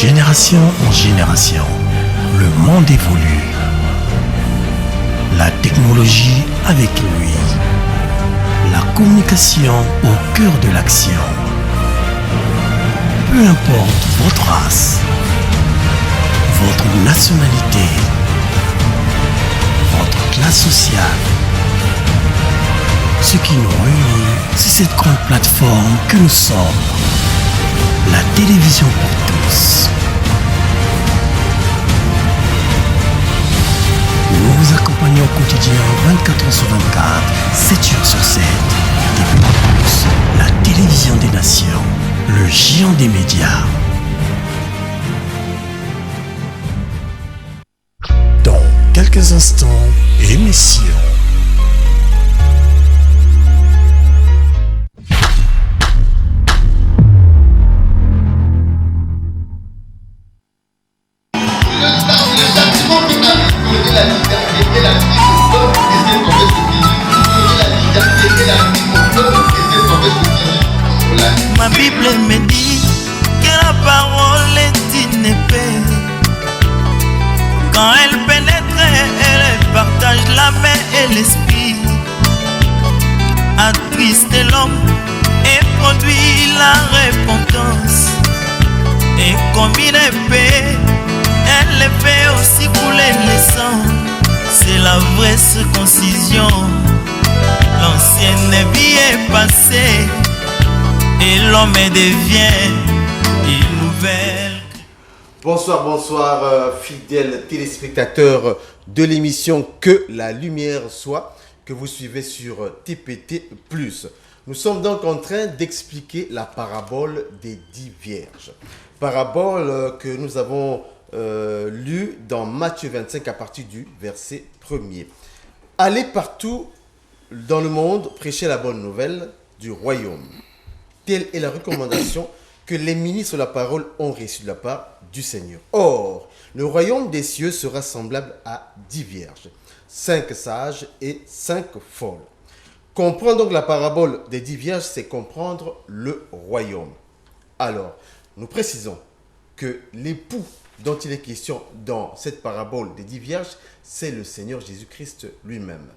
génération en génération, le monde évolue. La technologie avec lui. La communication au cœur de l'action. Peu importe votre race, votre nationalité, votre classe sociale. Ce qui nous réunit, c'est cette grande plateforme que nous sommes. La télévision pour tous. Nous vous accompagnons au quotidien 24 heures sur 24, 7 jours sur 7. Et pour plus, la télévision des nations, le géant des médias. Dans quelques instants, émission. Ma Bible me dit que la parole est une épée. Quand elle pénètre, elle partage la main et l'esprit. Attriste l'homme et produit la repentance. Et comme une épée, elle fait aussi couler le sang. C'est la vraie circoncision. L'ancienne vie est passée et l'homme devient une nouvelle. Bonsoir, bonsoir, fidèles téléspectateurs de l'émission Que la lumière soit, que vous suivez sur TPT+. Nous sommes donc en train d'expliquer la parabole des 10 vierges. Parabole que nous avons lue dans Matthieu 25 à partir du verset 1er. Allez partout dans le monde, prêcher la bonne nouvelle du royaume. Telle est la recommandation que les ministres de la parole ont reçue de la part du Seigneur. Or, le royaume des cieux sera semblable à 10 vierges, 5 sages et 5 folles. Comprendre donc la parabole des 10 vierges, c'est comprendre le royaume. Alors, nous précisons que l'époux dont il est question dans cette parabole des 10 vierges, c'est le Seigneur Jésus-Christ lui-même.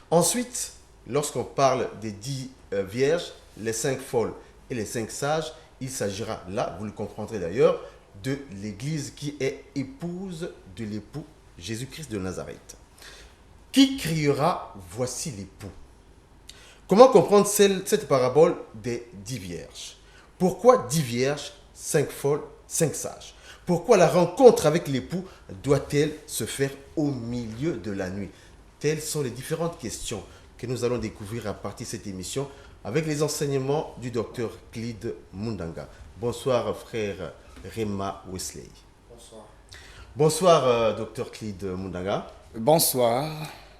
Ensuite, lorsqu'on parle des 10 vierges, les 5 folles et les 5 sages, il s'agira là, vous le comprendrez d'ailleurs, de l'Église qui est épouse de l'époux Jésus-Christ de Nazareth. Qui criera « Voici l'époux » ? Comment comprendre cette parabole des 10 vierges ? Pourquoi 10 vierges, 5 folles, 5 sages ? Pourquoi la rencontre avec l'époux doit-elle se faire au milieu de la nuit ? Telles sont les différentes questions que nous allons découvrir à partir de cette émission avec les enseignements du docteur Clyde Mundanga. Bonsoir frère Rema Wesley. Bonsoir. Bonsoir docteur Clyde Mundanga. Bonsoir.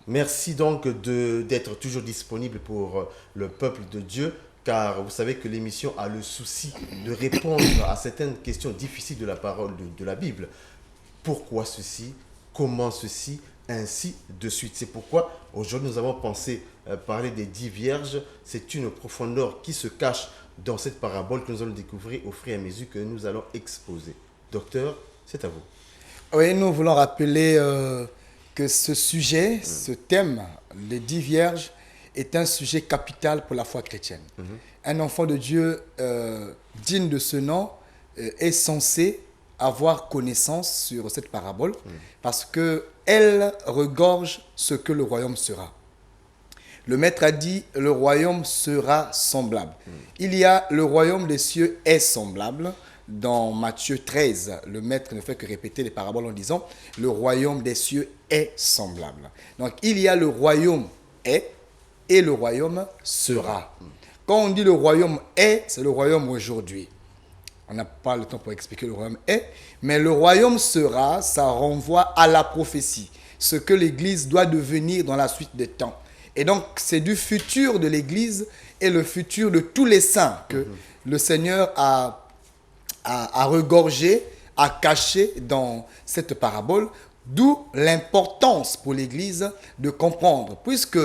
Merci donc d'être toujours disponible pour le peuple de Dieu, car vous savez que l'émission a le souci de répondre à certaines questions difficiles de la parole de la Bible. Pourquoi ceci ? Comment ceci ? Ainsi de suite. C'est pourquoi aujourd'hui nous avons pensé parler des 10 vierges. C'est une profondeur qui se cache dans cette parabole que nous allons découvrir au fur et à mesure que nous allons exposer. Docteur, c'est à vous. Oui, nous voulons rappeler que ce sujet, ce thème, les 10 vierges, est un sujet capital pour la foi chrétienne. Un enfant de Dieu digne de ce nom est censé avoir connaissance sur cette parabole parce qu'elle regorge ce que le royaume sera. Le maître a dit, le royaume sera semblable. Il y a le royaume des cieux est semblable. Dans Matthieu 13, le maître ne fait que répéter les paraboles en disant, le royaume des cieux est semblable. Donc il y a le royaume est et le royaume sera. Quand on dit le royaume est, c'est le royaume aujourd'hui. On n'a pas le temps pour expliquer le royaume est, mais le royaume sera, ça renvoie à la prophétie, ce que l'Église doit devenir dans la suite des temps. Et donc, c'est du futur de l'Église et le futur de tous les saints que le Seigneur a regorgé, a caché dans cette parabole, d'où l'importance pour l'Église de comprendre, puisque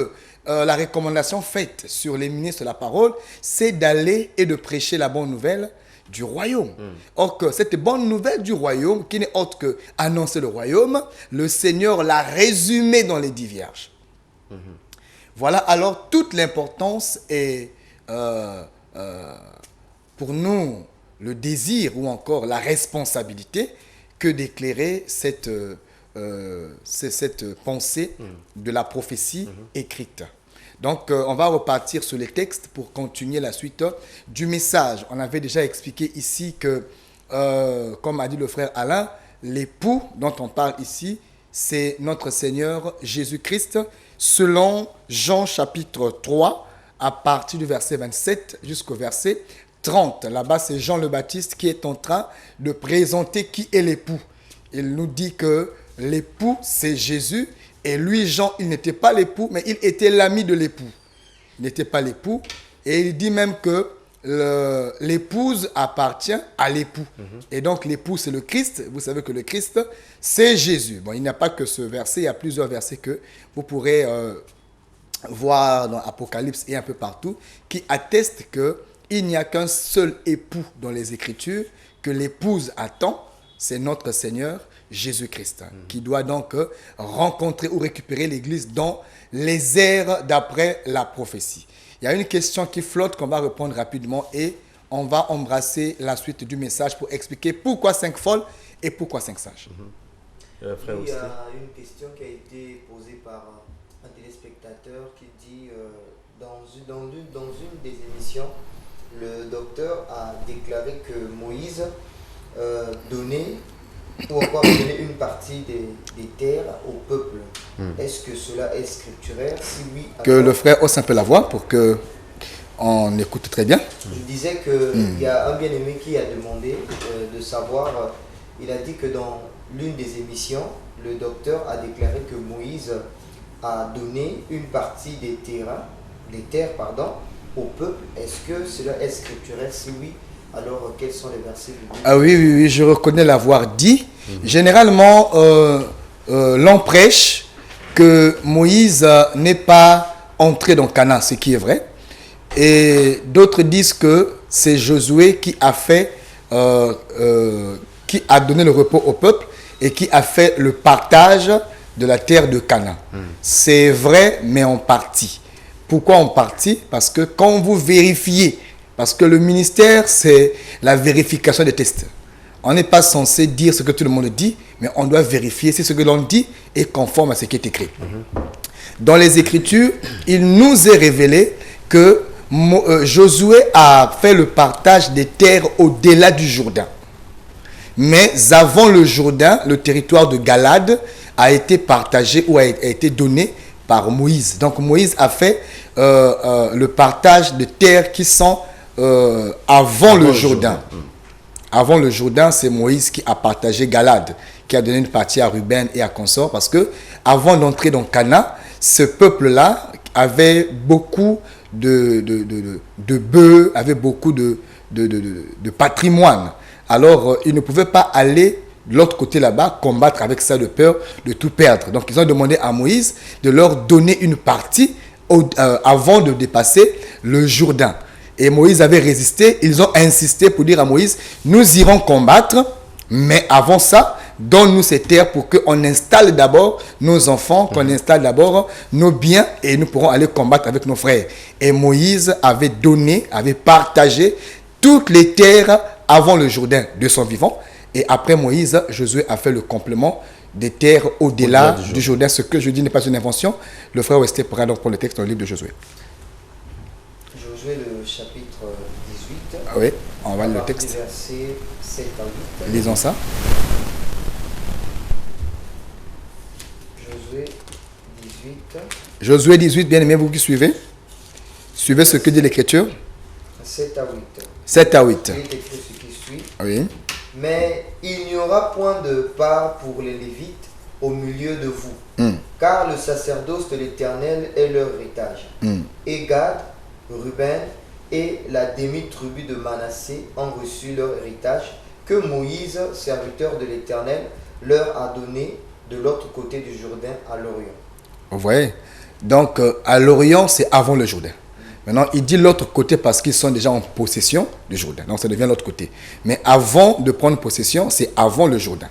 la recommandation faite sur les ministres de la parole, c'est d'aller et de prêcher la bonne nouvelle du royaume. Or que cette bonne nouvelle du royaume, qui n'est autre que annoncer le royaume, le Seigneur l'a résumé dans les 10 vierges. Voilà alors toute l'importance et pour nous le désir ou encore la responsabilité que d'éclairer cette pensée de la prophétie écrite. Donc, on va repartir sur les textes pour continuer la suite du message. On avait déjà expliqué ici que, comme a dit le frère Alain, l'époux dont on parle ici, c'est notre Seigneur Jésus-Christ, selon Jean chapitre 3, à partir du verset 27 jusqu'au verset 30. Là-bas, c'est Jean le Baptiste qui est en train de présenter qui est l'époux. Il nous dit que l'époux, c'est Jésus. Et lui, Jean, il n'était pas l'époux, mais il était l'ami de l'époux. Il n'était pas l'époux. Et il dit même que l'épouse appartient à l'époux. Et donc, l'époux, c'est le Christ. Vous savez que le Christ, c'est Jésus. Bon, il n'y a pas que ce verset. Il y a plusieurs versets que vous pourrez voir dans Apocalypse et un peu partout, qui attestent qu'il n'y a qu'un seul époux dans les Écritures, que l'épouse attend, c'est notre Seigneur Jésus-Christ, qui doit donc rencontrer ou récupérer l'Église dans les airs d'après la prophétie. Il y a une question qui flotte qu'on va répondre rapidement et on va embrasser la suite du message pour expliquer pourquoi 5 folles et pourquoi 5 sages. Il y a une question qui a été posée par un téléspectateur qui dit dans une des émissions, le docteur a déclaré que Moïse donnait ou encore donner une partie des terres au peuple. Est-ce que cela est scripturaire? Si oui, que le frère hausse un peu la voix pour que on écoute très bien. Je disais qu'il y a un bien-aimé qui a demandé de savoir, il a dit que dans l'une des émissions, le docteur a déclaré que Moïse a donné une partie des terres au peuple. Est-ce que cela est scripturaire? Si oui, alors, quels sont les versets bibliques? Ah oui, je reconnais l'avoir dit. Généralement, l'on prêche que Moïse n'est pas entré dans Canaan, ce qui est vrai. Et d'autres disent que c'est Josué qui a donné le repos au peuple et qui a fait le partage de la terre de Canaan. C'est vrai, mais en partie. Pourquoi en partie? Parce que quand vous vérifiez, parce que le ministère, c'est la vérification des tests. On n'est pas censé dire ce que tout le monde dit, mais on doit vérifier si ce que l'on dit est conforme à ce qui est écrit. Dans les Écritures, il nous est révélé que Josué a fait le partage des terres au-delà du Jourdain. Mais avant le Jourdain, le territoire de Galade a été partagé ou a été donné par Moïse. Donc Moïse a fait le partage de terres qui sont avant le Jourdain. Avant le Jourdain, c'est Moïse qui a partagé Galade, qui a donné une partie à Ruben et à consort, parce que avant d'entrer dans Canaan, ce peuple-là avait beaucoup de bœufs, avait beaucoup de patrimoine. Alors, ils ne pouvaient pas aller de l'autre côté là-bas, combattre avec ça de peur de tout perdre. Donc, ils ont demandé à Moïse de leur donner une partie avant de dépasser le Jourdain. Et Moïse avait résisté. Ils ont insisté pour dire à Moïse, nous irons combattre, mais avant ça, donne-nous ces terres pour qu'on installe d'abord nos enfants, qu'on installe d'abord nos biens et nous pourrons aller combattre avec nos frères. Et Moïse avait donné, avait partagé toutes les terres avant le Jourdain de son vivant. Et après Moïse, Josué a fait le complément des terres au-delà du Jourdain. Ce que je dis n'est pas une invention. Le frère Westé pourra donc prendre le texte dans le livre de Josué. Josué, le chapitre 18. Ah oui, on va lire le texte. Versets 7 à 8. Lisons ça. Josué 18. Josué 18, bien aimé, vous qui suivez. Suivez ce que dit l'Écriture. 7 à 8. 7 à 8. Il est écrit ce qui suit. Oui. Mais il n'y aura point de part pour les Lévites au milieu de vous, car le sacerdoce de l'Éternel est leur héritage. Et Gad, Ruben et la demi-tribu de Manassé ont reçu leur héritage que Moïse, serviteur de l'Éternel, leur a donné de l'autre côté du Jourdain à l'Orient. Vous voyez? Donc, à l'Orient, c'est avant le Jourdain. Maintenant, il dit l'autre côté parce qu'ils sont déjà en possession du Jourdain. Donc, ça devient l'autre côté. Mais avant de prendre possession, c'est avant le Jourdain.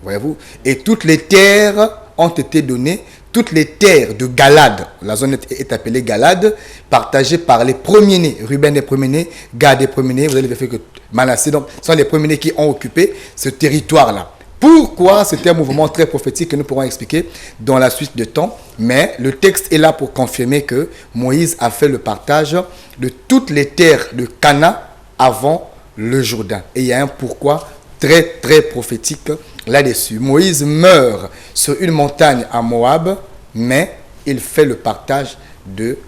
Voyez-vous? Et toutes les terres ont été données, toutes les terres de Galade, la zone est appelée Galade, partagées par les premiers-nés. Ruben est premier-né, Gad est premier-né, vous avez fait que Manassé. Donc, ce sont les premiers-nés qui ont occupé ce territoire-là. Pourquoi? C'était un mouvement très prophétique que nous pourrons expliquer dans la suite de temps. Mais le texte est là pour confirmer que Moïse a fait le partage de toutes les terres de Canaan avant le Jourdain. Et il y a un pourquoi très très prophétique là-dessus. Moïse meurt sur une montagne à Moab, mais il fait le partage de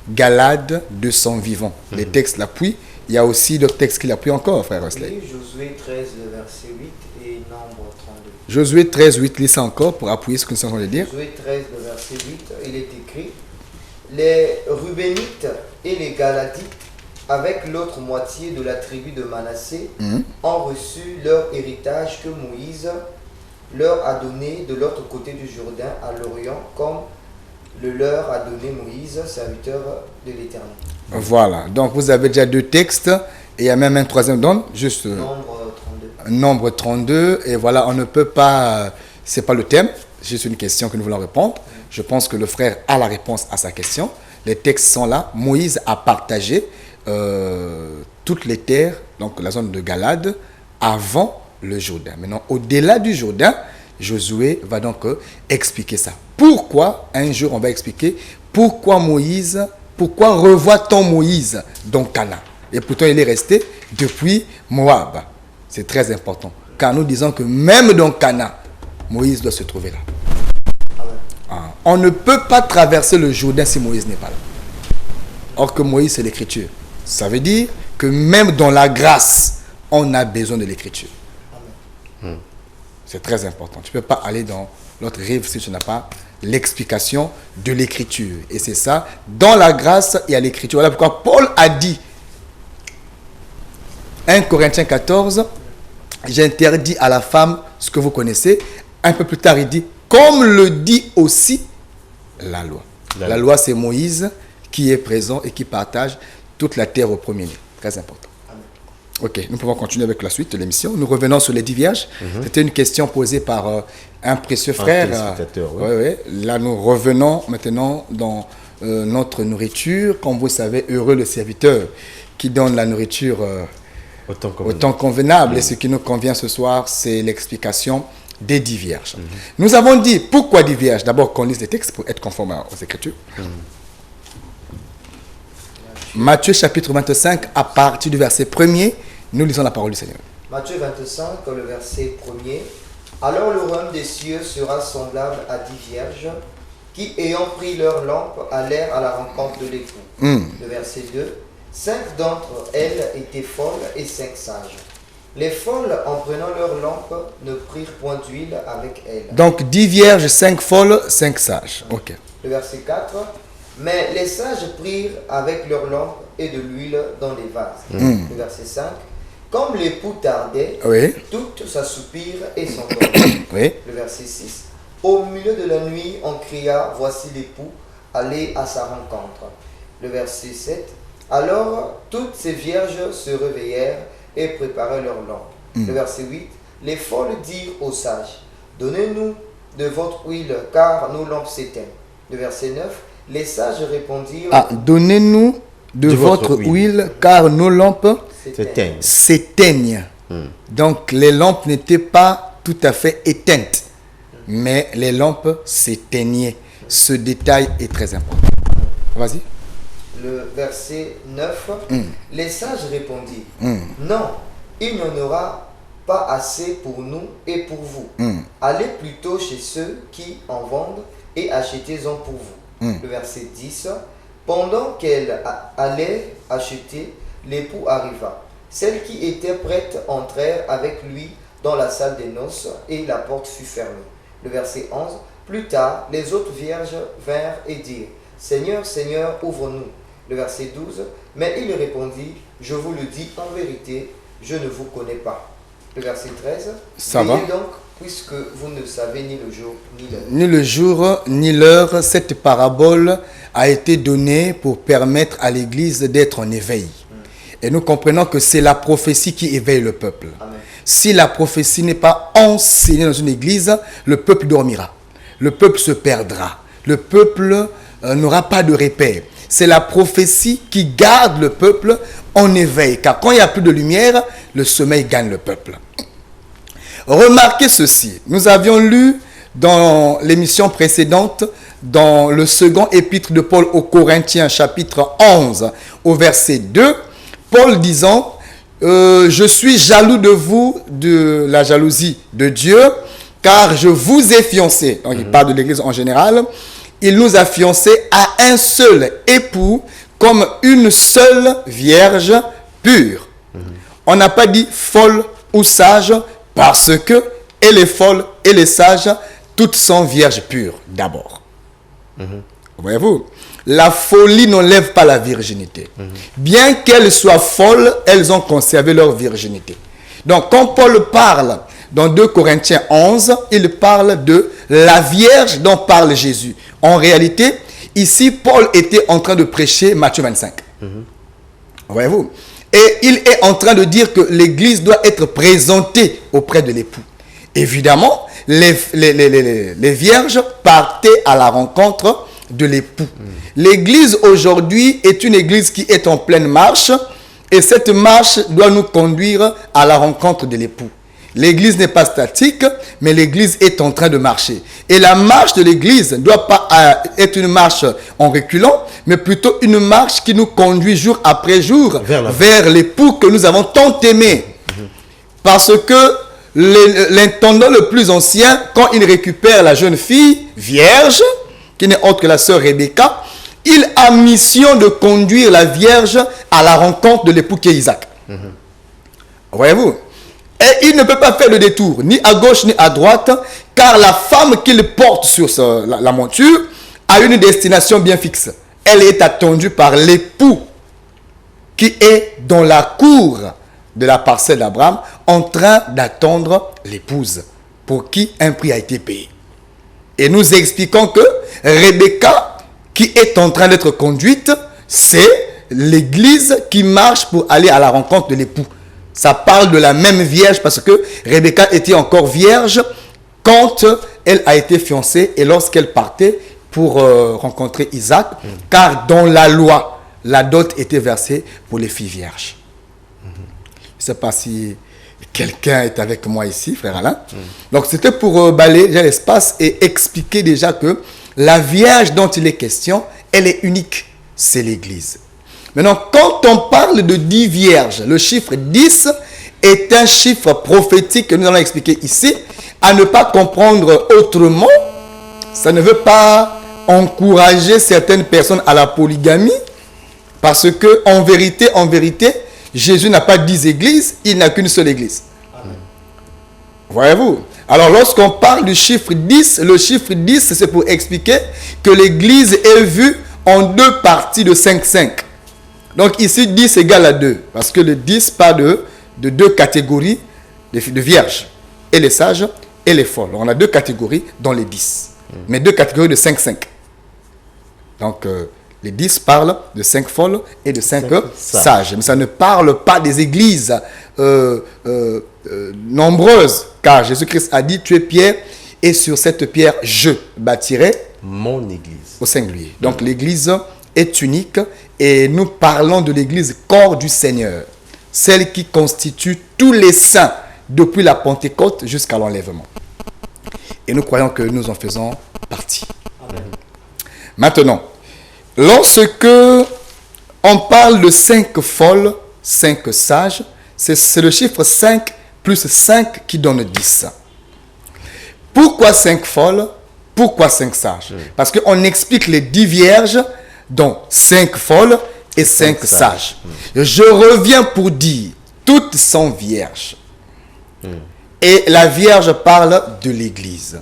Galade de son vivant. Les textes l'appuient. Il y a aussi d'autres textes qui l'appuient encore, frère Wesley. Josué 13, verset 8 et Nombre 32. Josué 13, 8, lis ça encore pour appuyer ce que nous sommes en train de dire. Josué 13, verset 8, il est écrit: les Rubénites et les Galadites, avec l'autre moitié de la tribu de Manassé, ont reçu leur héritage que Moïse leur a donné de l'autre côté du Jourdain à l'Orient, comme le leur a donné Moïse, serviteur de l'Éternel. Voilà, donc vous avez déjà deux textes, et il y a même un troisième don, juste Nombre 32, et voilà, on ne peut pas, c'est pas le thème, c'est juste une question que nous voulons répondre. Je pense que le frère a la réponse à sa question. Les textes sont là. Moïse a partagé toutes les terres, donc la zone de Galade, avant le Jourdain. Maintenant, au-delà du Jourdain, Josué va donc expliquer ça. Pourquoi, un jour, on va expliquer pourquoi revoit-on Moïse dans Canaan? Et pourtant, il est resté depuis Moab. C'est très important. Car nous disons que même dans Canaan, Moïse doit se trouver là. On ne peut pas traverser le Jourdain si Moïse n'est pas là. Or que Moïse, c'est l'écriture. Ça veut dire que même dans la grâce, on a besoin de l'écriture. C'est très important. Tu ne peux pas aller dans l'autre rive si tu n'as pas l'explication de l'écriture. Et c'est ça, dans la grâce, il y a l'écriture. Voilà pourquoi Paul a dit, 1 Corinthiens 14, j'interdis à la femme ce que vous connaissez. Un peu plus tard, il dit, comme le dit aussi la loi. La loi, c'est Moïse qui est présent et qui partage toute la terre au premier-né. Très important. Ok, nous pouvons continuer avec la suite de l'émission. Nous revenons sur les 10 vierges. C'était une question posée par un précieux frère. Là, nous revenons maintenant dans notre nourriture. Comme vous savez, heureux le serviteur qui donne la nourriture au temps convenable. Et ce qui nous convient ce soir, c'est l'explication des 10 vierges. Nous avons dit, pourquoi 10 vierges? D'abord, qu'on lise les textes pour être conforme aux Écritures. Matthieu chapitre 25, à partir du verset 1er, nous lisons la parole du Seigneur. Matthieu 25, le verset 1er. Alors le royaume des cieux sera semblable à 10 vierges qui, ayant pris leur lampe, allèrent à la rencontre de l'époux. Le verset 2. 5 d'entre elles étaient folles et 5 sages. Les folles, en prenant leur lampe, ne prirent point d'huile avec elles. Donc 10 vierges, 5 folles, 5 sages. Ok. Le verset 4. Mais les sages prirent avec leur lampe et de l'huile dans les vases. Le verset 5. Comme l'époux tardait, toutes s'assoupirent et s'endormirent. Le verset 6. Au milieu de la nuit, on cria, voici l'époux, allez à sa rencontre. Le verset 7. Alors toutes ces vierges se réveillèrent et préparèrent leur lampe. Le verset 8. Les folles dirent aux sages, donnez-nous de votre huile, car nos lampes s'éteignent. Le verset 9. Les sages répondirent, donnez-nous de votre huile, car nos lampes s'éteignent. Donc les lampes n'étaient pas tout à fait éteintes, mais les lampes s'éteignaient. Ce détail est très important. Vas-y. Le verset 9. Les sages répondirent, non, il n'y en aura pas assez pour nous et pour vous. Allez plutôt chez ceux qui en vendent et achetez-en pour vous. Le verset 10. Pendant qu'elle allait acheter, l'époux arriva. Celles qui étaient prêtes entrèrent avec lui dans la salle des noces et la porte fut fermée. Le verset 11. Plus tard, les autres vierges vinrent et dirent, Seigneur, Seigneur, ouvre-nous. Le verset 12. Mais il répondit, je vous le dis en vérité, je ne vous connais pas. Le verset 13. Ça va. Donc puisque vous ne savez ni le jour ni l'heure. Ni le jour ni l'heure, cette parabole a été donnée pour permettre à l'Église d'être en éveil. Et nous comprenons que c'est la prophétie qui éveille le peuple. Amen. Si la prophétie n'est pas enseignée dans une église, le peuple dormira. Le peuple se perdra. Le peuple n'aura pas de repère. C'est la prophétie qui garde le peuple en éveil. Car quand il n'y a plus de lumière, le sommeil gagne le peuple. Remarquez ceci. Nous avions lu dans l'émission précédente, dans le second épître de Paul aux Corinthiens, chapitre 11, au verset 2, Paul disant, je suis jaloux de vous, de la jalousie de Dieu, car je vous ai fiancés. Donc, il parle de l'Église en général. Il nous a fiancés à un seul époux, comme une seule vierge pure. On n'a pas dit folle ou sage, parce que et les folles et les sages, toutes sont vierges pures d'abord. Voyez-vous, la folie n'enlève pas la virginité. Bien qu'elles soient folles, elles ont conservé leur virginité. Donc, quand Paul parle dans 2 Corinthiens 11, il parle de la Vierge dont parle Jésus. En réalité, ici, Paul était en train de prêcher Matthieu 25. Voyez-vous? Et il est en train de dire que l'Église doit être présentée auprès de l'époux. Évidemment, les vierges partaient à la rencontre de l'époux. L'Église aujourd'hui est une Église qui est en pleine marche et cette marche doit nous conduire à la rencontre de l'époux. L'Église n'est pas statique, mais l'Église est en train de marcher. Et la marche de l'Église ne doit pas être une marche en reculant, mais plutôt une marche qui nous conduit jour après jour vers l'époux que nous avons tant aimé. Parce que l'intendant le plus ancien, quand il récupère la jeune fille vierge, qui n'est autre que la sœur Rebecca, il a mission de conduire la Vierge à la rencontre de l'époux qui est Isaac. Voyez-vous? Et il ne peut pas faire de détour, ni à gauche ni à droite, car la femme qu'il porte sur la monture a une destination bien fixe. Elle est attendue par l'époux qui est dans la cour de la parcelle d'Abraham en train d'attendre l'épouse pour qui un prix a été payé. Et nous expliquons que Rebecca, qui est en train d'être conduite, c'est l'Église qui marche pour aller à la rencontre de l'époux. Ça parle de la même vierge parce que Rebecca était encore vierge quand elle a été fiancée et lorsqu'elle partait pour rencontrer Isaac, car dans la loi, la dot était versée pour les filles vierges. Je ne sais pas si quelqu'un est avec moi ici, frère Alain. Donc c'était pour balayer l'espace et expliquer déjà que la vierge dont il est question, elle est unique, c'est l'Église. Maintenant, quand on parle de 10 vierges, le chiffre 10 est un chiffre prophétique que nous allons expliquer ici, à ne pas comprendre autrement. Ça ne veut pas encourager certaines personnes à la polygamie, parce que en vérité, Jésus n'a pas 10 églises, il n'a qu'une seule église. Voyez-vous? Alors, lorsqu'on parle du chiffre 10, le chiffre 10, c'est pour expliquer que l'église est vue en 2 parties de 5-5. Donc, ici, 10 égale à 2. Parce que le 10 parle de 2 catégories de vierges. Et les sages et les folles. On a 2 catégories dans les 10. Mais 2 catégories de 5-5. Donc, les 10 parlent de 5 folles et de 5 sages. Mais ça ne parle pas des églises nombreuses. Car Jésus-Christ a dit, tu es Pierre, et sur cette pierre, je bâtirai mon église. Au singulier. Donc l'église est unique et nous parlons de l'église corps du Seigneur. Celle qui constitue tous les saints depuis la Pentecôte jusqu'à l'enlèvement. Et nous croyons que nous en faisons partie. Amen. Maintenant, lorsque on parle de 5 folles, 5 sages, c'est le chiffre 5 plus 5 qui donne 10. Pourquoi 5 folles? Pourquoi 5 sages? Parce qu'on explique les 10 vierges, dont 5 folles et 5 sages. Je reviens pour dire, toutes sont vierges. Et la Vierge parle de l'Église.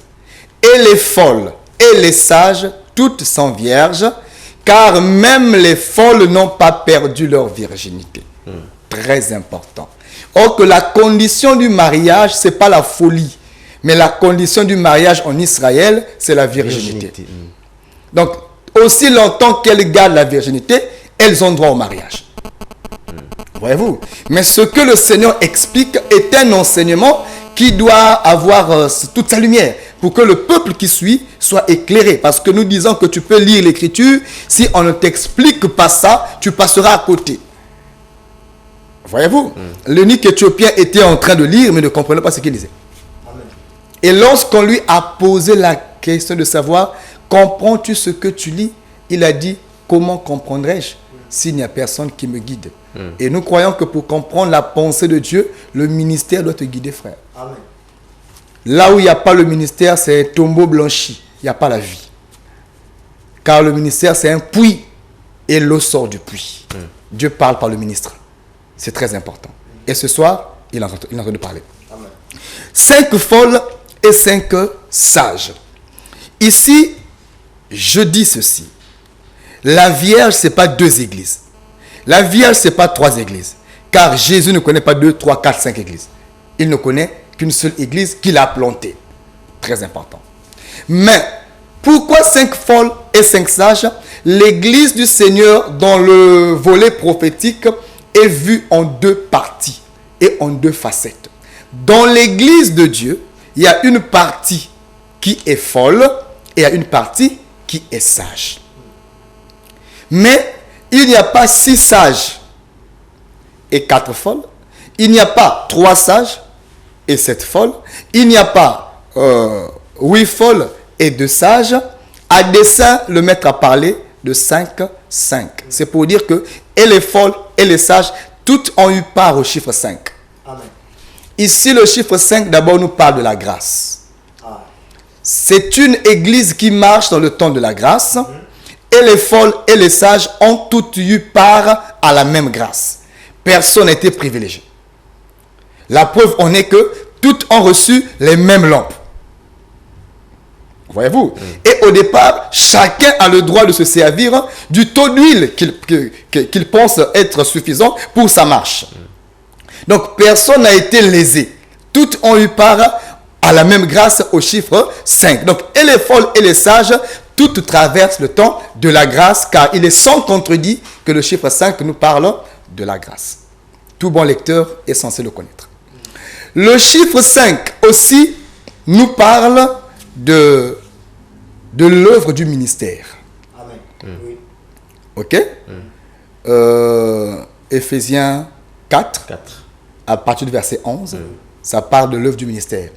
Et les folles et les sages, toutes sont vierges, car même les folles n'ont pas perdu leur virginité. Très important. Or que la condition du mariage, ce n'est pas la folie. Mais la condition du mariage en Israël, c'est la virginité. Donc, aussi longtemps qu'elles gardent la virginité, elles ont droit au mariage. Voyez-vous? Mais ce que le Seigneur explique est un enseignement qui doit avoir toute sa lumière pour que le peuple qui suit soit éclairé. Parce que nous disons que tu peux lire l'écriture, si on ne t'explique pas ça, tu passeras à côté. Voyez-vous? L'eunuque éthiopien était en train de lire, mais ne comprenait pas ce qu'il disait. Amen. Et lorsqu'on lui a posé la question de savoir, comprends-tu ce que tu lis? Il a dit, comment comprendrais-je s'il n'y a personne qui me guide? Et nous croyons que pour comprendre la pensée de Dieu, le ministère doit te guider, frère. Amen. Là où il n'y a pas le ministère, c'est un tombeau blanchi. Il n'y a pas la vie. Car le ministère, c'est un puits. Et l'eau sort du puits. Dieu parle par le ministre. C'est très important. Et ce soir, il est en train de parler. Amen. 5 folles et 5 sages. Ici, je dis ceci. La Vierge, ce n'est pas 2 églises. La Vierge, ce n'est pas 3 églises. Car Jésus ne connaît pas 2, 3, 4, 5 églises. Il ne connaît qu'une seule église qu'il a plantée. Très important. Mais, pourquoi 5 folles et 5 sages? L'église du Seigneur, dans le volet prophétique, est vue en 2 parties et en 2 facettes. Dans l'église de Dieu, il y a une partie qui est folle et il y a une partie qui est sage. Mais il n'y a pas 6 sages et 4 folles. Il n'y a pas 3 sages et 7 folles. Il n'y a pas 8 folles et 2 sages. À dessein, le maître a parlé de 5, 5. C'est pour dire que et les folles et les sages, toutes ont eu part au chiffre 5. Amen. Ici, le chiffre 5, d'abord, nous parle de la grâce. Ah. C'est une église qui marche dans le temps de la grâce. Et les folles et les sages ont toutes eu part à la même grâce. Personne n'a été privilégié. La preuve en est que toutes ont reçu les mêmes lampes. Voyez-vous? Et au départ, chacun a le droit de se servir du taux d'huile qu'il pense être suffisant pour sa marche. Donc, personne n'a été lésé. Toutes ont eu part à la même grâce au chiffre 5. Donc, et les folles et les sages, toutes traversent le temps de la grâce, car il est sans contredit que le chiffre 5 nous parle de la grâce. Tout bon lecteur est censé le connaître. Le chiffre 5 aussi nous parle de l'œuvre du ministère. Amen. Oui. Ok? Éphésiens 4, à partir du verset 11, ça parle de l'œuvre du ministère.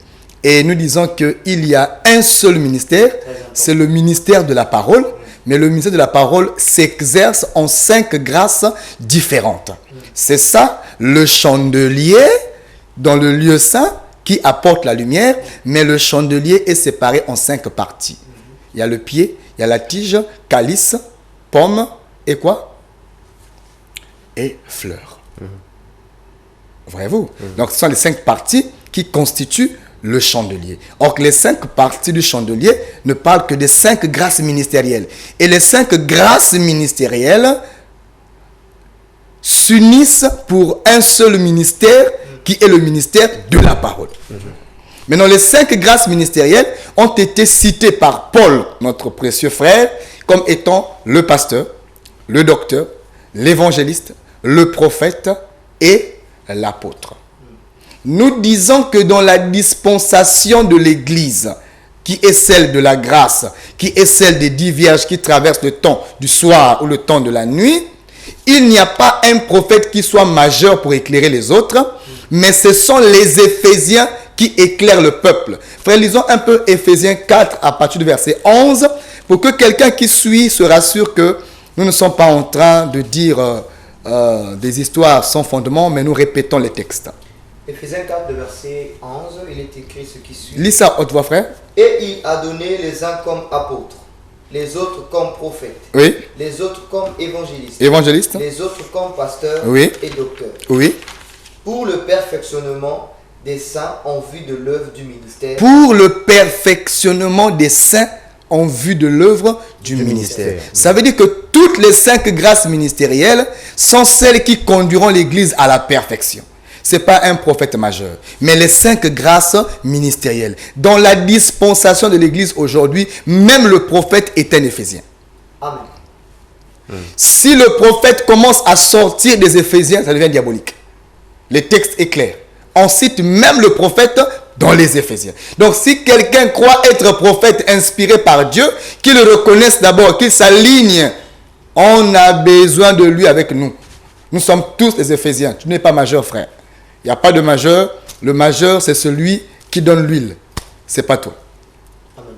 Et nous disons qu'il y a un seul ministère, c'est le ministère de la parole, mais le ministère de la parole s'exerce en 5 grâces différentes. C'est ça, le chandelier dans le lieu saint qui apporte la lumière, mais le chandelier est séparé en 5 parties. Il y a le pied, il y a la tige, calice, pomme et quoi? Et fleurs. Voyez-vous? Donc ce sont les 5 parties qui constituent le chandelier. Or, les 5 parties du chandelier ne parlent que des 5 grâces ministérielles. Et les 5 grâces ministérielles s'unissent pour un seul ministère qui est le ministère de la parole. Maintenant, les 5 grâces ministérielles ont été citées par Paul, notre précieux frère, comme étant le pasteur, le docteur, l'évangéliste, le prophète et l'apôtre. Nous disons que dans la dispensation de l'Église, qui est celle de la grâce, qui est celle des 10 vierges qui traversent le temps du soir ou le temps de la nuit, il n'y a pas un prophète qui soit majeur pour éclairer les autres, mais ce sont les Éphésiens qui éclairent le peuple. Frère, lisons un peu Éphésiens 4 à partir du verset 11, pour que quelqu'un qui suit se rassure que nous ne sommes pas en train de dire des histoires sans fondement, mais nous répétons les textes. Éphésiens 4, de verset 11, il est écrit ce qui suit. Lis ça à haute voix, frère. Et il a donné les uns comme apôtres, les autres comme prophètes, oui, les autres comme évangélistes, les autres comme pasteurs, oui, et docteurs, oui, pour le perfectionnement des saints en vue de l'œuvre du ministère. Pour le perfectionnement des saints en vue de l'œuvre du ministère. Ça veut dire que toutes les 5 grâces ministérielles sont celles qui conduiront l'Église à la perfection. Ce n'est pas un prophète majeur, mais les 5 grâces ministérielles. Dans la dispensation de l'Église aujourd'hui, même le prophète est un Éphésien. Amen. Si le prophète commence à sortir des Éphésiens, ça devient diabolique. Le texte est clair. On cite même le prophète dans les Éphésiens. Donc si quelqu'un croit être prophète inspiré par Dieu, qu'il le reconnaisse d'abord, qu'il s'aligne, on a besoin de lui avec nous. Nous sommes tous des Éphésiens. Tu n'es pas majeur, frère. Il n'y a pas de majeur. Le majeur, c'est celui qui donne l'huile. Ce n'est pas toi.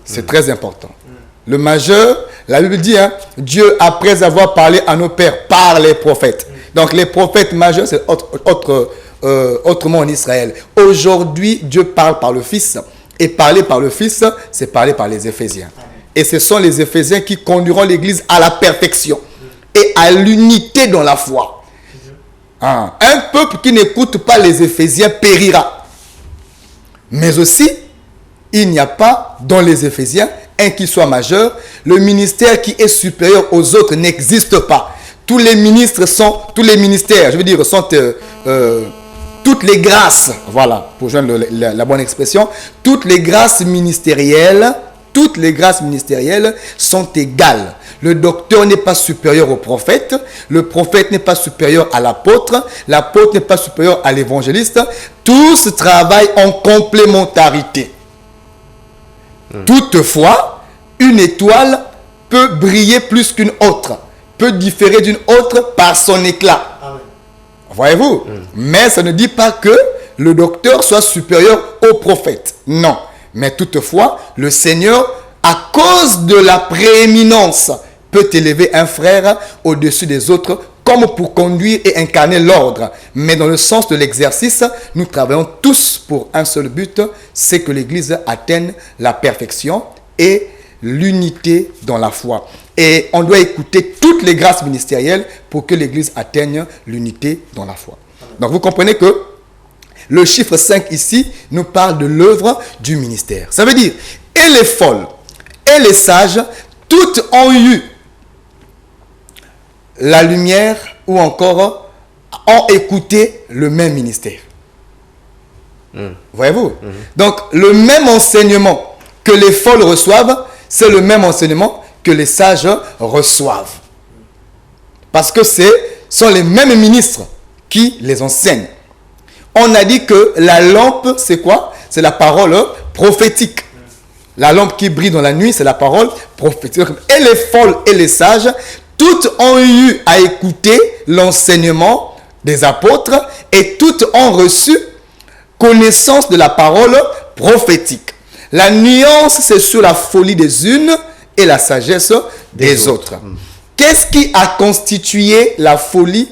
C'est très important. Le majeur, la Bible dit, Dieu, après avoir parlé à nos pères par les prophètes. Donc les prophètes majeurs, c'est autrement en Israël. Aujourd'hui, Dieu parle par le Fils. Et parler par le Fils, c'est parler par les Éphésiens. Et ce sont les Éphésiens qui conduiront l'Église à la perfection et à l'unité dans la foi. Un peuple qui n'écoute pas les Éphésiens périra. Mais aussi, il n'y a pas dans les Éphésiens un qui soit majeur. Le ministère qui est supérieur aux autres n'existe pas. Tous les ministères, sont toutes les grâces, voilà, pour joindre la bonne expression, toutes les grâces ministérielles sont égales. Le docteur n'est pas supérieur au prophète, le prophète n'est pas supérieur à l'apôtre n'est pas supérieur à l'évangéliste. Tous travaillent en complémentarité. Toutefois, une étoile peut briller plus qu'une autre, peut différer d'une autre par son éclat. Amen. Voyez-vous? Mais ça ne dit pas que le docteur soit supérieur au prophète. Non. Mais toutefois, le Seigneur, à cause de la prééminence, peut élever un frère au-dessus des autres comme pour conduire et incarner l'ordre. Mais dans le sens de l'exercice, nous travaillons tous pour un seul but, c'est que l'Église atteigne la perfection et l'unité dans la foi. Et on doit écouter toutes les grâces ministérielles pour que l'Église atteigne l'unité dans la foi. Donc vous comprenez que le chiffre 5 ici nous parle de l'œuvre du ministère. Ça veut dire, et les folles, et les sages, toutes ont eu la lumière ou encore ont écouté le même ministère. Voyez-vous? Donc, le même enseignement que les folles reçoivent, c'est le même enseignement que les sages reçoivent. Parce que ce sont les mêmes ministres qui les enseignent. On a dit que la lampe, c'est quoi? C'est la parole prophétique. La lampe qui brille dans la nuit, c'est la parole prophétique. Et les folles et les sages, toutes ont eu à écouter l'enseignement des apôtres et toutes ont reçu connaissance de la parole prophétique. La nuance, c'est sur la folie des unes et la sagesse des autres. Qu'est-ce qui a constitué la folie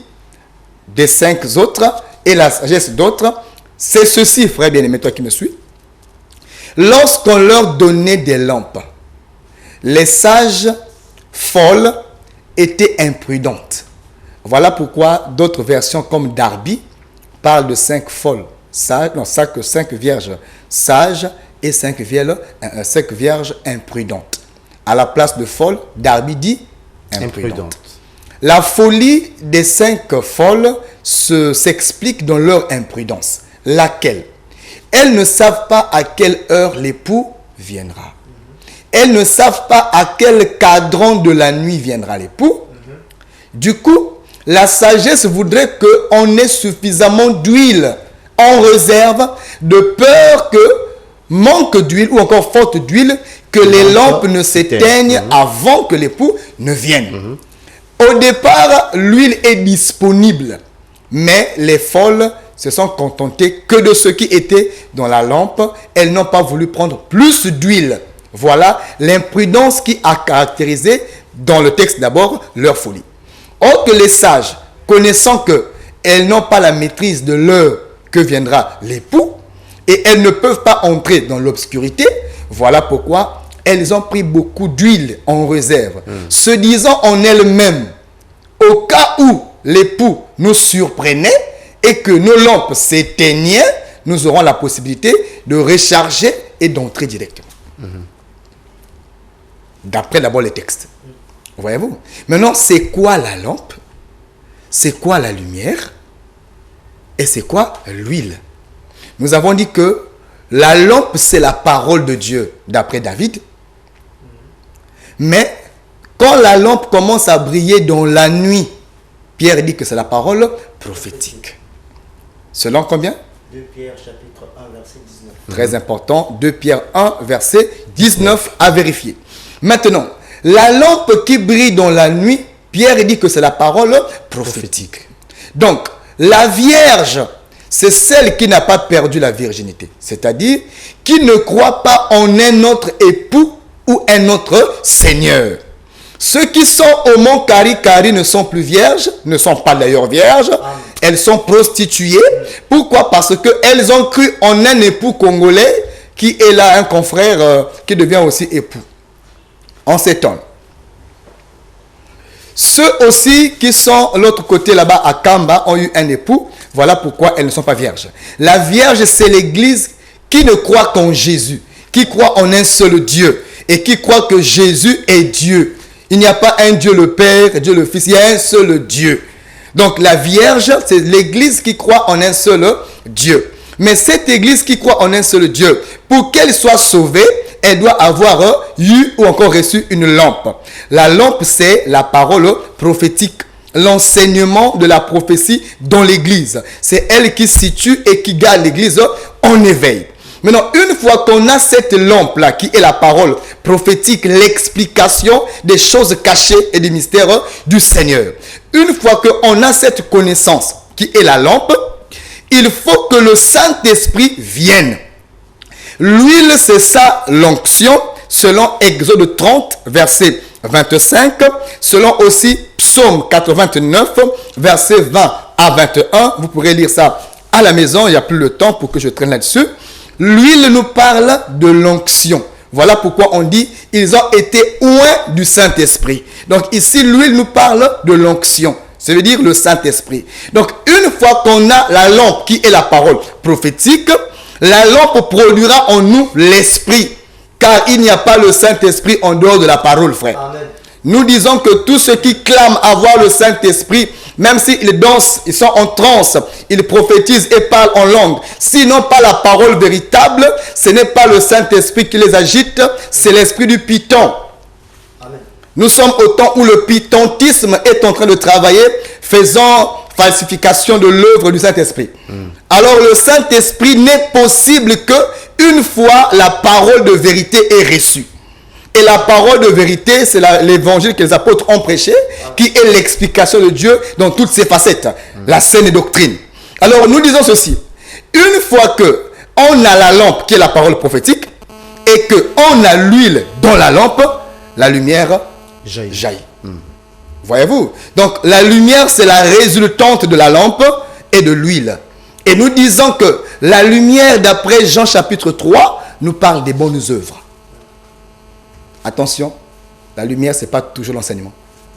des 5 autres et la sagesse d'autres? C'est ceci, frère bien-aimé, toi qui me suis. Lorsqu'on leur donnait des lampes, les sages folles étaient imprudentes. Voilà pourquoi d'autres versions comme Darby parlent de 5 folles sages, non, 5 vierges sages et 5 vierges imprudentes. À la place de folle, Darby dit imprudente. La folie des 5 folles s'explique dans leur imprudence. Laquelle? Elles ne savent pas à quelle heure l'époux viendra. Elles ne savent pas à quel cadran de la nuit viendra l'époux. Du coup, la sagesse voudrait qu'on ait suffisamment d'huile en réserve, de peur que manque d'huile ou encore faute d'huile, que les lampes ne s'éteignent avant que l'époux ne vienne. Au départ, l'huile est disponible, mais les folles se sont contentées que de ce qui était dans la lampe. Elles n'ont pas voulu prendre plus d'huile. Voilà l'imprudence qui a caractérisé dans le texte d'abord leur folie. Or que les sages, connaissant qu'elles n'ont pas la maîtrise de l'heure que viendra l'époux, et elles ne peuvent pas entrer dans l'obscurité, voilà pourquoi elles ont pris beaucoup d'huile en réserve, se disant en elles-mêmes, au cas où l'époux nous surprenait et que nos lampes s'éteignaient, nous aurons la possibilité de recharger et d'entrer directement. D'après d'abord les textes. Voyez-vous? Maintenant, c'est quoi la lampe? C'est quoi la lumière? Et c'est quoi? L'huile. Nous avons dit que la lampe, c'est la parole de Dieu, d'après David. Mais quand la lampe commence à briller dans la nuit, Pierre dit que c'est la parole prophétique. Selon combien? 2 Pierre chapitre 1 verset 19. Très important, 2 Pierre 1 verset 19 à vérifier. Maintenant, la lampe qui brille dans la nuit, Pierre dit que c'est la parole prophétique. Donc, la Vierge, c'est celle qui n'a pas perdu la virginité. C'est-à-dire, qui ne croit pas en un autre époux ou un autre Seigneur. Ceux qui sont au mont Kari ne sont plus vierges, ne sont pas d'ailleurs vierges. Elles sont prostituées. Pourquoi? Parce qu'elles ont cru en un époux congolais qui est là, un confrère qui devient aussi époux. On s'étonne. Ceux aussi qui sont l'autre côté là-bas à Kamba ont eu un époux. Voilà pourquoi elles ne sont pas vierges. La Vierge, c'est l'Église qui ne croit qu'en Jésus, qui croit en un seul Dieu et qui croit que Jésus est Dieu. Il n'y a pas un Dieu le Père, Dieu le Fils, il y a un seul Dieu. Donc la Vierge, c'est l'Église qui croit en un seul Dieu. Mais cette Église qui croit en un seul Dieu, pour qu'elle soit sauvée, elle doit avoir eu ou encore reçu une lampe. La lampe, c'est la parole prophétique, l'enseignement de la prophétie dans l'Église. C'est elle qui situe et qui garde l'Église en éveil. Maintenant, une fois qu'on a cette lampe-là, qui est la parole prophétique, l'explication des choses cachées et des mystères du Seigneur. Une fois qu'on a cette connaissance, qui est la lampe, il faut que le Saint-Esprit vienne. L'huile, c'est ça l'onction, selon Exode 30, verset 25, selon aussi Psaume 89, verset 20 à 21. Vous pourrez lire ça à la maison, il n'y a plus le temps pour que je traîne là-dessus. L'huile nous parle de l'onction. Voilà pourquoi on dit ils ont été oints du Saint-Esprit. Donc ici, l'huile nous parle de l'onction. Ça veut dire le Saint-Esprit. Donc une fois qu'on a la lampe qui est la parole prophétique, la lampe produira en nous l'Esprit. Car il n'y a pas le Saint-Esprit en dehors de la parole, frère. Amen. Nous disons que tous ceux qui clament avoir le Saint-Esprit, même s'ils dansent, ils sont en transe, ils prophétisent et parlent en langue, s'ils n'ont pas la parole véritable, ce n'est pas le Saint-Esprit qui les agite, c'est l'esprit du python. Amen. Nous sommes au temps où le pythontisme est en train de travailler, faisant falsification de l'œuvre du Saint-Esprit. Alors le Saint-Esprit n'est possible que une fois la parole de vérité est reçue. Et la parole de vérité, c'est l'évangile que les apôtres ont prêché, qui est l'explication de Dieu dans toutes ses facettes, la saine doctrine. Alors nous disons ceci, une fois que on a la lampe qui est la parole prophétique, et que on a l'huile dans la lampe, la lumière jaillit. Voyez-vous? Donc la lumière, c'est la résultante de la lampe et de l'huile. Et nous disons que la lumière, d'après Jean chapitre 3, nous parle des bonnes œuvres. Attention, la lumière, ce n'est pas toujours l'enseignement.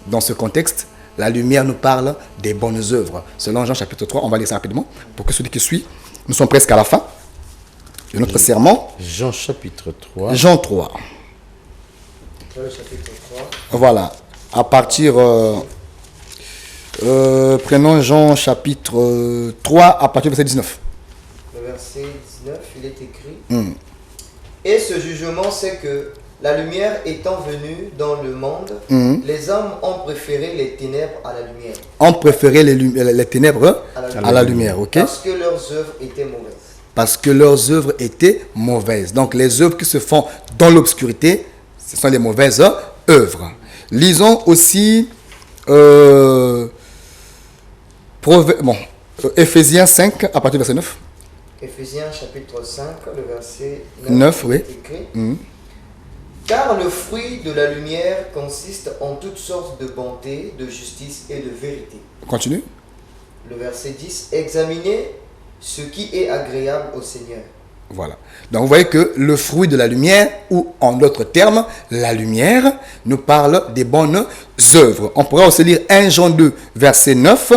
Dans ce contexte, la lumière nous parle des bonnes œuvres. Selon Jean chapitre 3, on va lire ça rapidement pour que celui qui suit, nous sommes presque à la fin de notre sermon. Jean chapitre 3. Jean 3. Le chapitre 3. Voilà. À partir... prenons Jean chapitre 3 à partir du verset 19. Le verset 19, il est écrit. Et ce jugement, c'est que la lumière étant venue dans le monde, les hommes ont préféré les ténèbres à la lumière. Ont préféré les ténèbres à la lumière, ok? Parce que leurs œuvres étaient mauvaises. Parce que leurs œuvres étaient mauvaises. Donc les œuvres qui se font dans l'obscurité, ce sont les mauvaises œuvres. Lisons aussi Éphésiens 5 à partir du verset 9. Éphésiens chapitre 5, le verset 9, oui. est écrit. Car le fruit de la lumière consiste en toutes sortes de bonté, de justice et de vérité. Continue. Le verset 10, examinez ce qui est agréable au Seigneur. Voilà. Donc vous voyez que le fruit de la lumière, ou en d'autres termes, la lumière, nous parle des bonnes œuvres. On pourra aussi lire 1 Jean 2, verset 9,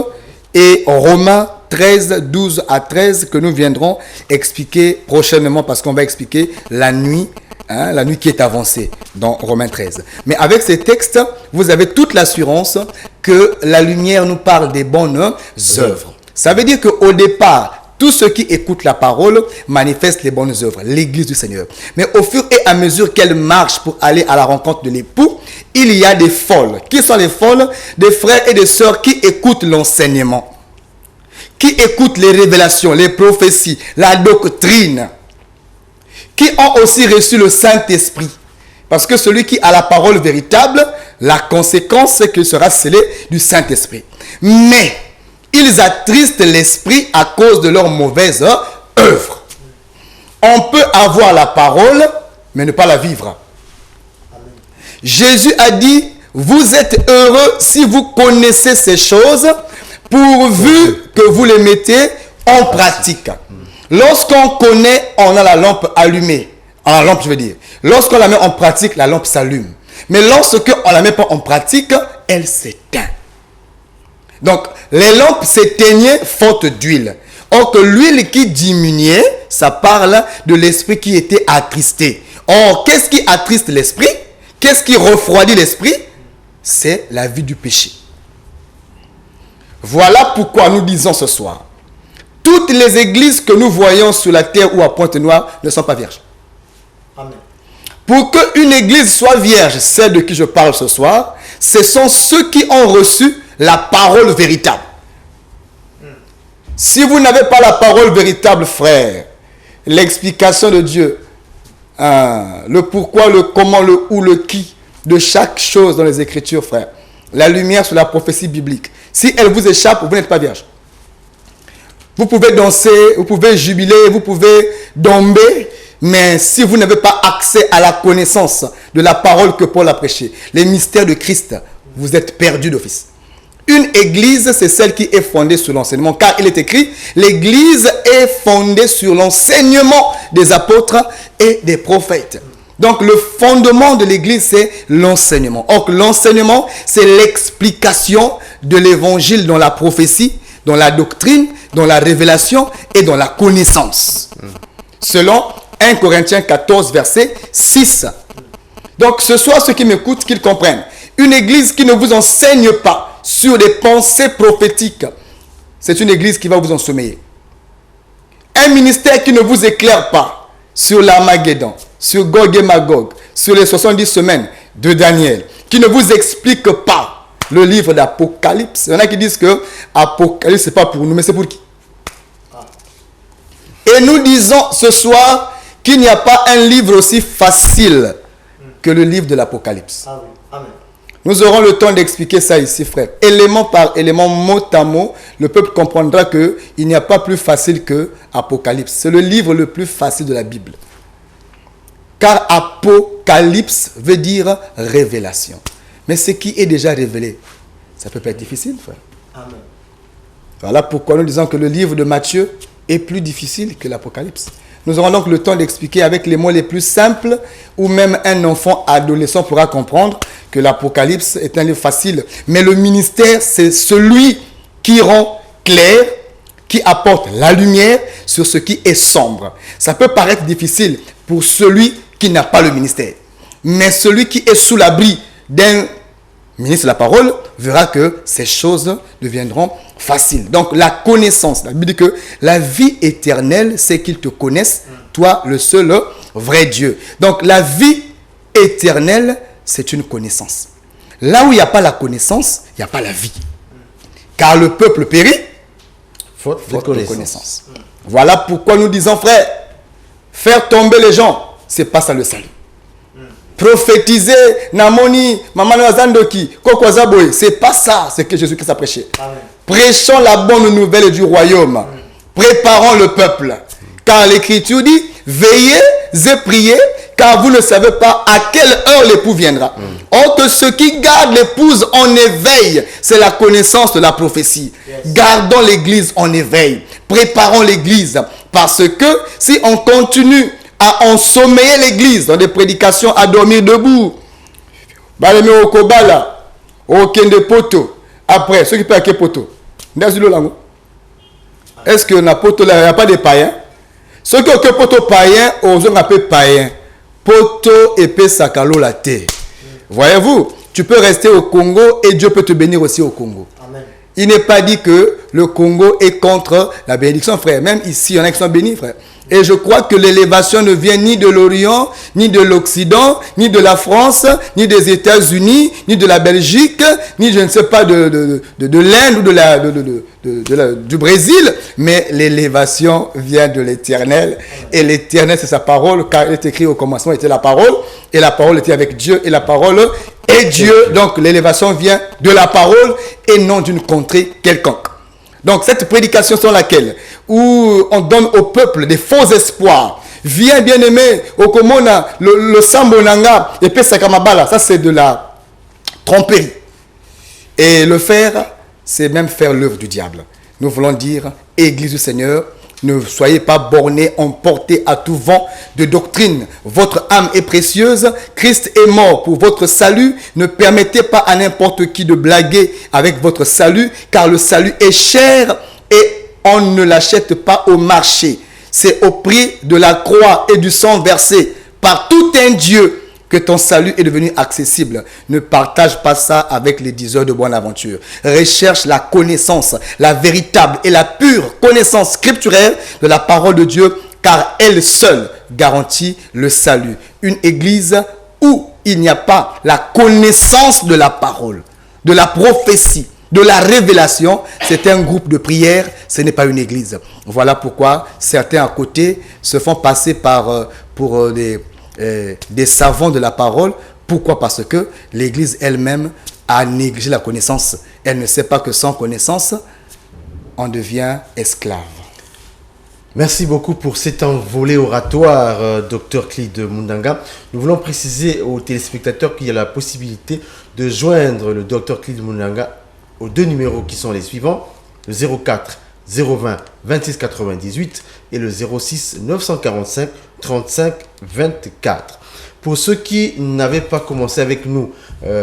et Romains 13, 12 à 13, que nous viendrons expliquer prochainement, parce qu'on va expliquer la nuit, la nuit qui est avancée dans Romains 13. Mais avec ces textes, vous avez toute l'assurance que la lumière nous parle des bonnes œuvres. Ça veut dire qu'au départ, tous ceux qui écoutent la parole manifestent les bonnes œuvres, l'église du Seigneur. Mais au fur et à mesure qu'elle marche pour aller à la rencontre de l'époux, il y a des folles. Qui sont les folles? Des frères et des sœurs qui écoutent l'enseignement, qui écoutent les révélations, les prophéties, la doctrine, qui ont aussi reçu le Saint-Esprit. Parce que celui qui a la parole véritable, la conséquence, c'est qu'il sera scellé du Saint-Esprit. Mais ils attristent l'esprit à cause de leurs mauvaises œuvres. On peut avoir la parole, mais ne pas la vivre. Amen. Jésus a dit, vous êtes heureux si vous connaissez ces choses, pourvu que vous les mettez en pratique. Lorsqu'on connaît, on a la lampe allumée. La lampe, je veux dire. Lorsqu'on la met en pratique, la lampe s'allume. Mais lorsqu'on ne la met pas en pratique, elle s'éteint. Donc, les lampes s'éteignaient faute d'huile. Or que l'huile qui diminuait, ça parle de l'esprit qui était attristé. Or, qu'est-ce qui attriste l'esprit? Qu'est-ce qui refroidit l'esprit? C'est la vie du péché. Voilà pourquoi nous disons ce soir, toutes les églises que nous voyons sur la terre ou à Pointe-Noire ne sont pas vierges. Amen. Pour qu'une église soit vierge, celle de qui je parle ce soir, ce sont ceux qui ont reçu la parole véritable. Si vous n'avez pas la parole véritable, frère, l'explication de Dieu, le pourquoi, le comment, le où, le qui, de chaque chose dans les Écritures, frère, la lumière sur la prophétie biblique, si elle vous échappe, vous n'êtes pas vierge. Vous pouvez danser, vous pouvez jubiler, vous pouvez domber, mais si vous n'avez pas accès à la connaissance de la parole que Paul a prêchée, les mystères de Christ, vous êtes perdu d'office. Une église, c'est celle qui est fondée sur l'enseignement. Car il est écrit, l'église est fondée sur l'enseignement des apôtres et des prophètes. Donc le fondement de l'église, c'est l'enseignement. Or, l'enseignement, c'est l'explication de l'évangile dans la prophétie, dans la doctrine, dans la révélation et dans la connaissance. Selon 1 Corinthiens 14, verset 6. Donc ce soir, ceux qui m'écoutent, qu'ils comprennent. Une église qui ne vous enseigne pas sur des pensées prophétiques, c'est une église qui va vous ensommeiller. Un ministère qui ne vous éclaire pas sur l'Armageddon, sur Gog et Magog, sur les 70 semaines de Daniel, qui ne vous explique pas le livre d'Apocalypse. Il y en a qui disent que Apocalypse, ce n'est pas pour nous, mais c'est pour qui? Et nous disons ce soir qu'il n'y a pas un livre aussi facile que le livre de l'Apocalypse. Amen. Nous aurons le temps d'expliquer ça ici, frère. Élément par élément, mot à mot, le peuple comprendra qu'il n'y a pas plus facile que Apocalypse. C'est le livre le plus facile de la Bible. Car Apocalypse veut dire révélation. Mais ce qui est déjà révélé, ça peut pas être difficile, frère. Amen. Voilà pourquoi nous disons que le livre de Matthieu est plus difficile que l'Apocalypse. Nous aurons donc le temps d'expliquer avec les mots les plus simples, où même un enfant adolescent pourra comprendre que l'Apocalypse est un livre facile. Mais le ministère, c'est celui qui rend clair, qui apporte la lumière sur ce qui est sombre. Ça peut paraître difficile pour celui qui n'a pas le ministère. Mais celui qui est sous l'abri d'un ministre de la parole verra que ces choses deviendront faciles. Donc la connaissance, la Bible dit que la vie éternelle, c'est qu'ils te connaissent, toi le seul vrai Dieu. Donc la vie éternelle, c'est une connaissance. Là où il n'y a pas la connaissance, il n'y a pas la vie. Car le peuple périt faute de connaissance. Voilà pourquoi nous disons, frère, faire tomber les gens, c'est pas ça le salut. Prophétiser, Namoni, Maman Zandoki, Kokwazaboy, c'est pas ça, c'est que Jésus-Christ a prêché. Amen. Prêchons la bonne nouvelle du royaume. Préparons le peuple. Car l'Écriture dit, veillez et priez, car vous ne savez pas à quelle heure l'époux viendra. Or que ceux qui gardent l'épouse en éveil, c'est la connaissance de la prophétie. Yes. Gardons l'église en éveil. Préparons l'église. Parce que si on continue à ensommeiller l'église dans des prédications à dormir debout, après, ceux qui peuvent à poto, est-ce que dans poto là, il n'y a pas de païens? Ceux qui ont que poto païen, on appelle païen. Poto épée sakalo la terre. Voyez-vous, tu peux rester au Congo et Dieu peut te bénir aussi au Congo. Amen. Il n'est pas dit que le Congo est contre la bénédiction, frère. Même ici, il y en a qui sont bénis, frère. Et je crois que l'élévation ne vient ni de l'Orient, ni de l'Occident, ni de la France, ni des États-Unis, ni de la Belgique, ni je ne sais pas de l'Inde ou du Brésil, mais l'élévation vient de l'Éternel. Et l'Éternel, c'est sa parole, car il est écrit au commencement était la parole, et la parole était avec Dieu, et la parole est Dieu. Donc l'élévation vient de la parole et non d'une contrée quelconque. Donc cette prédication sur laquelle où on donne au peuple des faux espoirs. Viens bien aimé, au Komona, le Sambonanga, et puis Sakamabala, ça c'est de la tromperie. Et le faire, c'est même faire l'œuvre du diable. Nous voulons dire, Église du Seigneur, ne soyez pas bornés, emportés à tout vent de doctrine. Votre âme est précieuse. Christ est mort pour votre salut. Ne permettez pas à n'importe qui de blaguer avec votre salut, car le salut est cher et on ne l'achète pas au marché. C'est au prix de la croix et du sang versé par tout un Dieu que ton salut est devenu accessible. Ne partage pas ça avec les diseurs de bonne aventure. Recherche la connaissance, la véritable et la pure connaissance scripturaire de la parole de Dieu, car elle seule garantit le salut. Une église où il n'y a pas la connaissance de la parole, de la prophétie, de la révélation, c'est un groupe de prière, ce n'est pas une église. Voilà pourquoi certains à côté se font passer pour des savants de la parole. Pourquoi? Parce que l'église elle-même a négligé la connaissance. Elle ne sait pas que sans connaissance, on devient esclave. Merci beaucoup pour cet envolé oratoire, Dr Clyde Mundanga. Nous voulons préciser aux téléspectateurs qu'il y a la possibilité de joindre le Dr Clyde Mundanga aux deux numéros qui sont les suivants, le 04 020 26 98 et le 06 945 35 24. Pour ceux qui n'avaient pas commencé avec nous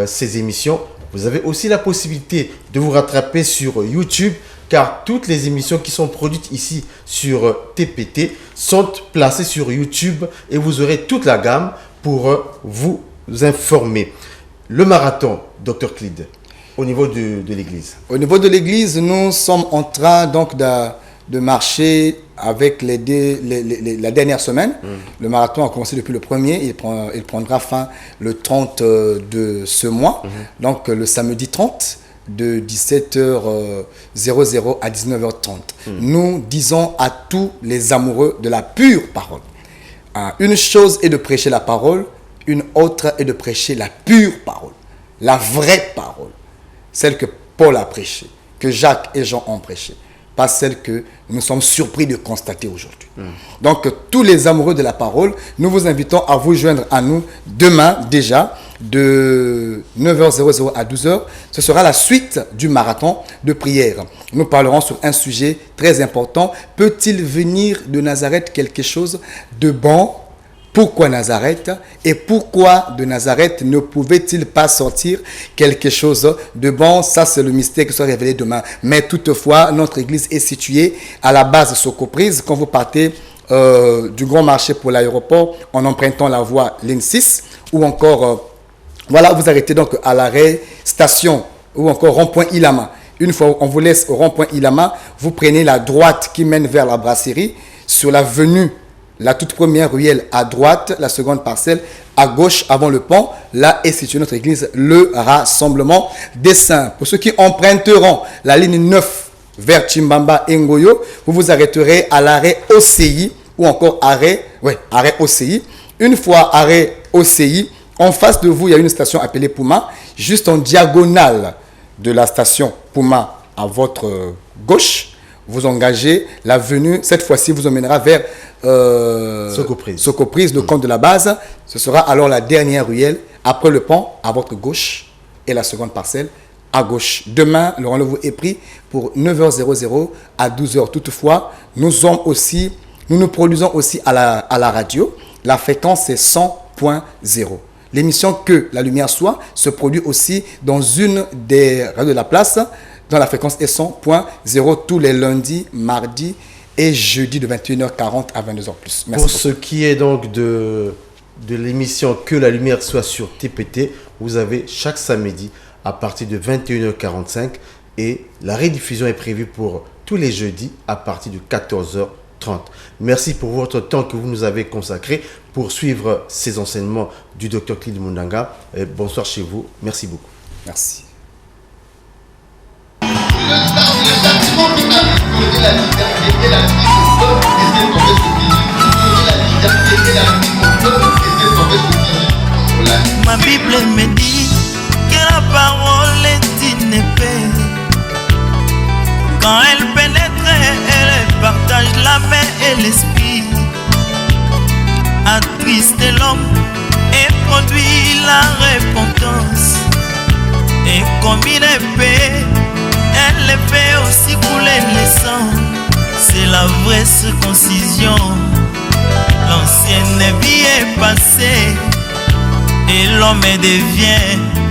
ces émissions, vous avez aussi la possibilité de vous rattraper sur YouTube, car toutes les émissions qui sont produites ici sur TPT sont placées sur YouTube et vous aurez toute la gamme pour vous informer. Le marathon, Dr Clyde, au niveau de l'église. Au niveau de l'église, nous sommes en train donc de marcher avec la dernière semaine. Le marathon a commencé depuis le 1er, il prendra fin le 30 de ce mois, donc le samedi 30 de 17h00 à 19h30. Nous disons à tous les amoureux de la pure parole. Une chose est de prêcher la parole, une autre est de prêcher la pure parole, la vraie parole, celle que Paul a prêchée, que Jacques et Jean ont prêchée, pas celle que nous sommes surpris de constater aujourd'hui. Donc, tous les amoureux de la parole, nous vous invitons à vous joindre à nous demain déjà, de 9h00 à 12h. Ce sera la suite du marathon de prière. Nous parlerons sur un sujet très important. Peut-il venir de Nazareth quelque chose de bon? Pourquoi Nazareth? Et pourquoi de Nazareth ne pouvait-il pas sortir quelque chose de bon? Ça, c'est le mystère qui sera révélé demain. Mais toutefois, notre église est située à la base Socoprise. Quand vous partez du grand marché pour l'aéroport, en empruntant la voie ligne 6, ou encore, voilà, vous arrêtez donc à l'arrêt station, ou encore rond-point Ilama. Une fois on vous laisse au rond-point Ilama, vous prenez la droite qui mène vers la brasserie, sur l'avenue. La toute première ruelle à droite, la seconde parcelle à gauche avant le pont. Là est située notre église, le Rassemblement des Saints. Pour ceux qui emprunteront la ligne 9 vers Chimbamba et Ngoyo, vous vous arrêterez à l'arrêt OCI ou encore arrêt OCI. Une fois arrêt OCI, en face de vous, il y a une station appelée Puma, juste en diagonale de la station Puma à votre gauche. Vous engagez, l'avenue, cette fois-ci, vous emmènera vers Socoprise, le compte de la base. Ce sera alors la dernière ruelle, après le pont, à votre gauche, et la seconde parcelle, à gauche. Demain, le rendez-vous est pris pour 9h00 à 12h. Toutefois, nous nous produisons aussi à la radio. La fréquence est 100.0. L'émission Que la lumière soit se produit aussi dans une des radios de la place, dans la fréquence est 100.0 tous les lundis, mardis et jeudis de 21h40 à 22h+. Merci pour ce qui est donc de l'émission Que la lumière soit sur TPT, vous avez chaque samedi à partir de 21h45 et la rediffusion est prévue pour tous les jeudis à partir de 14h30. Merci pour votre temps que vous nous avez consacré pour suivre ces enseignements du Dr Clide Mundanga. Bonsoir chez vous. Merci beaucoup. Merci. Ma Bible me dit que la parole est une épée. Quand elle pénètre, elle partage la main et l'esprit. Attriste l'homme et produit la repentance. Et comme une épée, elle fait aussi couler le sang. C'est la vraie circoncision. L'ancienne vie est passée et l'homme devient